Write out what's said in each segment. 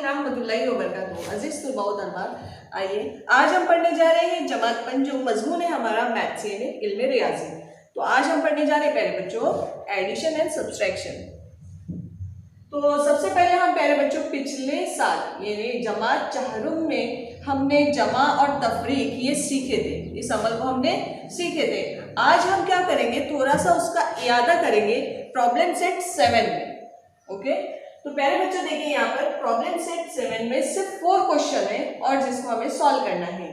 रहमतुल्लाहि व बरकातुहू। अजीज तुलबा व तलबात, आइए आज हम पढ़ने जा रहे हैं जमात 5 जो मजमून है हमारा मैथ्स यानी इल्मे रियाजी। तो आज हम पढ़ने जा रहे हैं पहले बच्चों एडिशन एंड सब्सट्रैक्शन। तो सबसे पहले हम पहले बच्चों पिछले साल यानी जमात चहरुम में हमने जमा और तफरीक ये सीखे थे, इस अमल को हमने सीखे थे। आज हम क्या करेंगे, थोड़ा सा उसका इयादा करेंगे प्रॉब्लम सेट 7 में। ओके, तो पहले बच्चों देखिए यहाँ पर प्रॉब्लम सेट 7 में सिर्फ 4 क्वेश्चन है और जिसको हमें सॉल्व करना है।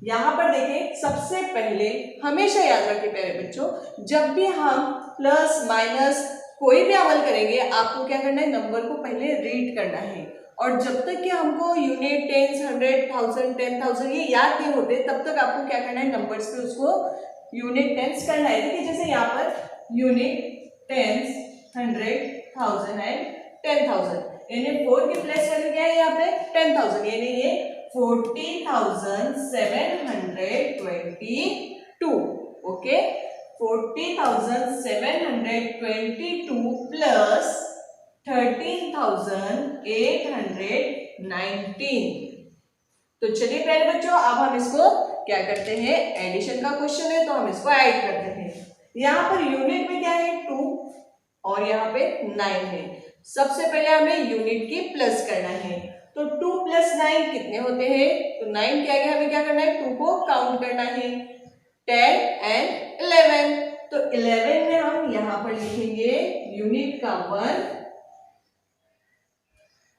यहाँ पर देखें, सबसे पहले हमेशा याद रखिए पहले बच्चों, जब भी हम प्लस माइनस कोई भी अमल करेंगे आपको क्या करना है, नंबर को पहले रीड करना है। और जब तक कि हमको यूनिट, टेंस, 100, 1000, 10,000 ये याद नहीं होते तब तक आपको क्या करना है, नंबर्स पे उसको यूनिट, टेंस करना है। देखिए जैसे यहाँ पर यूनिट, टेंस, 100, 1000 एंड 10,000 यानी 4 की प्लेस वैल्यू क्या है यहाँ पे 10,000 यानी ये 40,722। Okay, 40,722 plus 13,819। तो चलिए पहले बच्चों अब हम इसको क्या करते हैं, एडिशन का क्वेश्चन है तो हम इसको ऐड करते हैं। यहाँ पर यूनिट में क्या है 2 और यहाँ पे 9 है। सबसे पहले हमें यूनिट की प्लस करना है। तो 2 + 9 कितने होते हैं, तो 9 के आगे हमें क्या करना है, 2 को काउंट करना है, 10 एंड 11। तो 11 में हम यहाँ पर लिखेंगे यूनिट का 1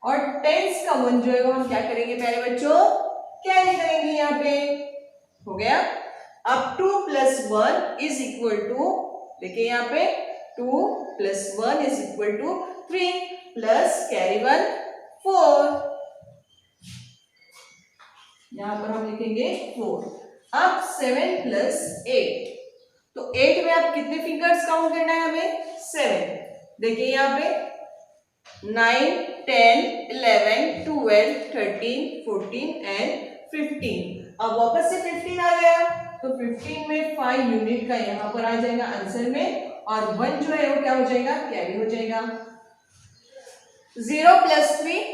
और टेंस का 1 जो है वो हम क्या करेंगे पहले बच्चों, कैरी करेंगे। यहाँ पे हो गया। अब 2 + 1 = देखिए यहाँ पे 2 + 1 = 3 प्लस कैरी 1 4। यहां पर हम लिखेंगे 4। अब 7 + 8, तो 8 में आप कितने फिंगर्स काउंट करना है हमें, 7। देखिए यहाँ पे 9, 10, 11, 12, 13, 14 एंड 15। अब वापस से 15 आ गया, तो 15 में 5 यूनिट का यहाँ पर आ जाएगा आंसर में और 1 जो है वो क्या हो जाएगा, कैरी हो जाएगा। 0 + 3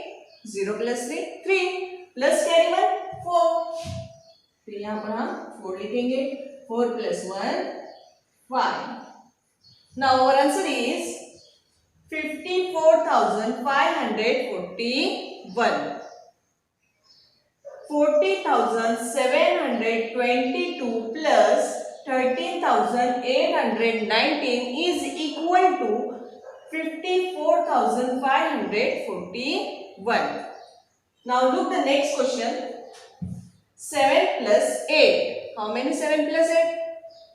3 प्लस कैरी 1 4। तो यहां पर हम 4 लिखेंगे, 4 + 1 5। Now our answer is 54,541। 40,722 plus 13,819 is equal to 54,541. Now look the next question. 7 + 8. How many 7 + 8?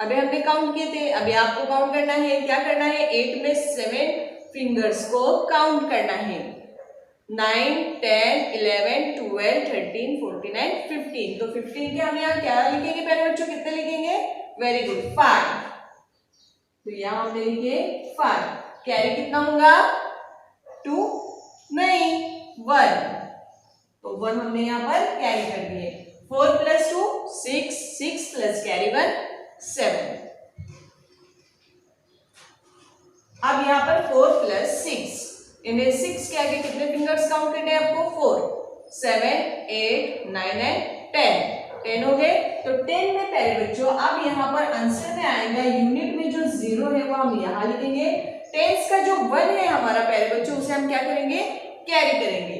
अभी हमने काउंट किए थे, अभी आपको काउंट करना है। क्या करना है, 8 में 7 फिंगर्स को काउंट करना है। 9, 10, 11, 12, 13, 14 एंड 15। तो 15 के हम यहाँ क्या लिखेंगे पहले बच्चों, कितने लिखेंगे, वेरी गुड 5। तो यहाँ हमने लिखे 5। कैरी कितना होगा 2 नहीं 1, तो 1 हमने यहाँ पर कैरी कर दिए। 4 + 2 6, 6 प्लस कैरी 1 7। अब यहाँ पर 4 + 6, इन्हें 6 के आगे कितने फिंगर्स काउंट करने हैं आपको, 4, 7, 8, 9 एंड 10। 10 हो गए। तो 10 में पहले बच्चों अब यहाँ पर आंसर में आएगा, यूनिट में जो 0 है वो हम यहाँ लिखेंगे। टेंस का जो 1 है हमारा पहले बच्चों, उसे हम क्या करेंगे, कैरी करेंगे।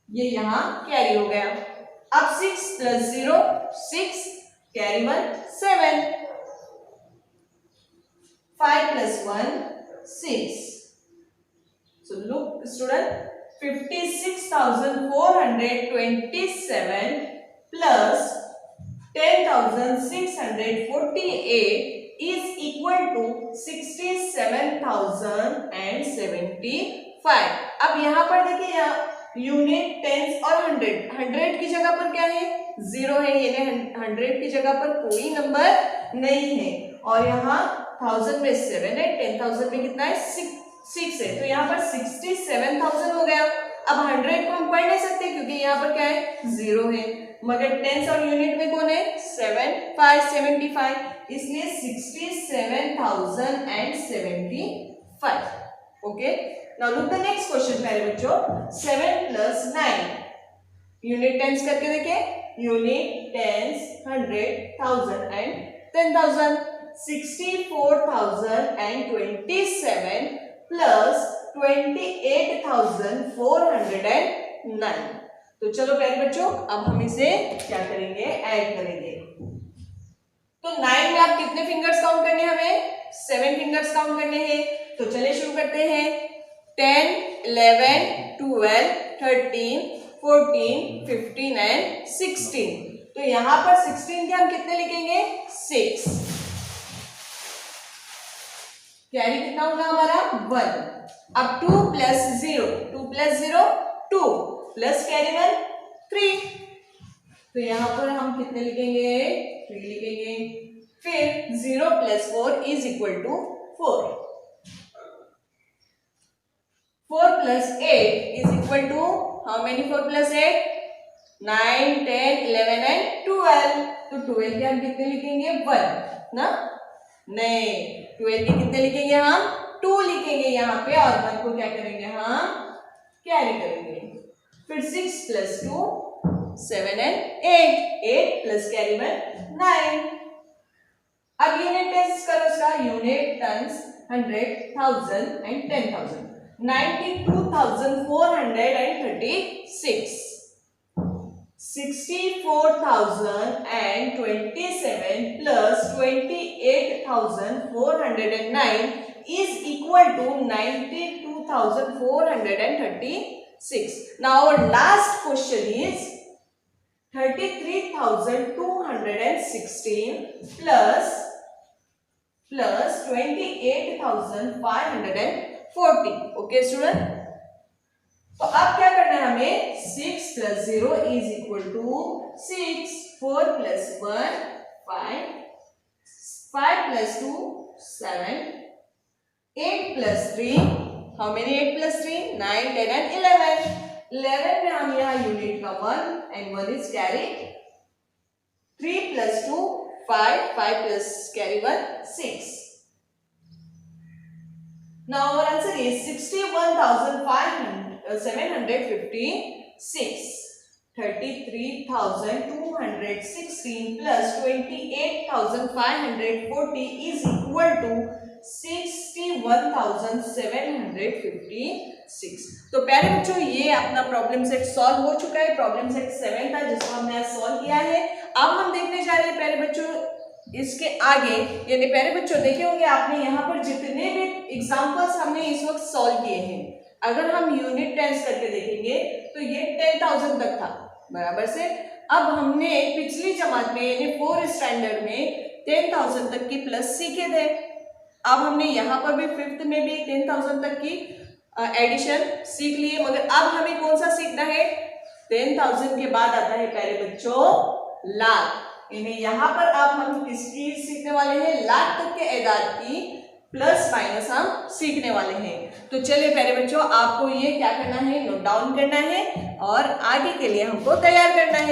ये यहाँ कैरी हो गया। अब 6 + 0 6, carry 1 7। 5 + 1 6. So look student, 56,427 plus 10,648 is equal to 67,075. अब यहाँ पर देखिए, यहाँ यूनिट, टेंस और 100 की जगह पर क्या है, 0 है, यानी 100 की जगह पर कोई नंबर नहीं है। और यहाँ 1000 में 7 है, 10,000 में कितना है 6 है, तो यहाँ पर 67,000 हो गया। अब 100 को हम पढ़ नहीं सकते क्योंकि यहाँ पर क्या है 0 है, मगर टेंस और यूनिट में कौन है 7 5 75, इसलिए 67,075। Okay, now look the next question प्यारे बच्चों, 7 + 9 यूनिट टेंस करके देखें। Unit tens 100, 1000 and 10,000। 64,027 प्लस 28,409। तो चलो प्यारे बच्चों अब हम इसे क्या करेंगे, ऐड करेंगे। तो 9 में आप कितने फिंगर्स काउंट करने हैं, हमें 7 फिंगर्स काउंट करने हैं। तो चलिए शुरू करते हैं। 10, 11, 12, 13, 14, 15 एंड 16। तो यहां पर 16 के हम कितने लिखेंगे, 6। कैरी कितना होगा हमारा, 1। अब 2 + 0, 2 + 0 2 प्लस कैरी 1 3। तो यहां पर हम कितने लिखेंगे, 3 लिखेंगे। फिर 0 + 4 = 4। 4 + 8 = how many 4 + 8? 9, 10, 11 एंड 12। तो 12 के हम कितने लिखेंगे, 1 ना, नहीं 12 के कितने लिखेंगे हम, 2 लिखेंगे यहाँ पे, और 1 को क्या करेंगे हम, कैरी करेंगे। फिर 6 + 2 7 एंड 8 प्लस कैरी 1 9। अब यूनिट टेंस करो इसका। Unit tens 100, 1000 and 10,000। 92,436। 64,027 plus 28,409 is equal to 92,436. Now our last question is 33,216 plus 28,540. Okay student, तो अब क्या करना है हमें, 6 + 0 = 6, 4 + 1 5, 5 + 2 7, 8 + 3 how many 8 + 3 9 10 and 11। 11 में हम यहाँ यूनिट का 1 and 1 is carry। 3 + 2 5, 5 plus carry 1 6। Now our answer is 61,756। 33,216 plus 28,540 is equal to 61,756। तो प्यारे बच्चों ये अपना प्रॉब्लम सेट सॉल्व हो चुका है। प्रॉब्लम सेट 7 था जिसको हमने आज सॉल्व किया है। अब हम देखने जा रहे हैं प्यारे बच्चों इसके आगे, यानी प्यारे बच्चों देखे होंगे आपने यहाँ पर जितने भी एग्जांपल्स हमने इस वक्त सॉल्व किए हैं, अगर हम यूनिट टेंस करके देखेंगे तो ये 10,000 तक था बराबर से। अब हमने पिछली जमात में यानी 4th स्टैंडर्ड में 10,000 तक की प्लस सीखे थे। अब हमने यहाँ पर भी 5th में भी 10,000 तक की एडिशन सीख लिए, मगर अब हमें कौन सा सीखना है, 10,000 के बाद आता है प्यारे बच्चों लाख। यानी यहाँ पर अब हम किसकी सीखने वाले हैं, लाख तक के एदाद की प्लस माइनस हम सीखने वाले हैं। तो चलिए प्यारे बच्चों आपको ये क्या करना है, नोट डाउन करना है और आगे के लिए हमको तैयार करना है।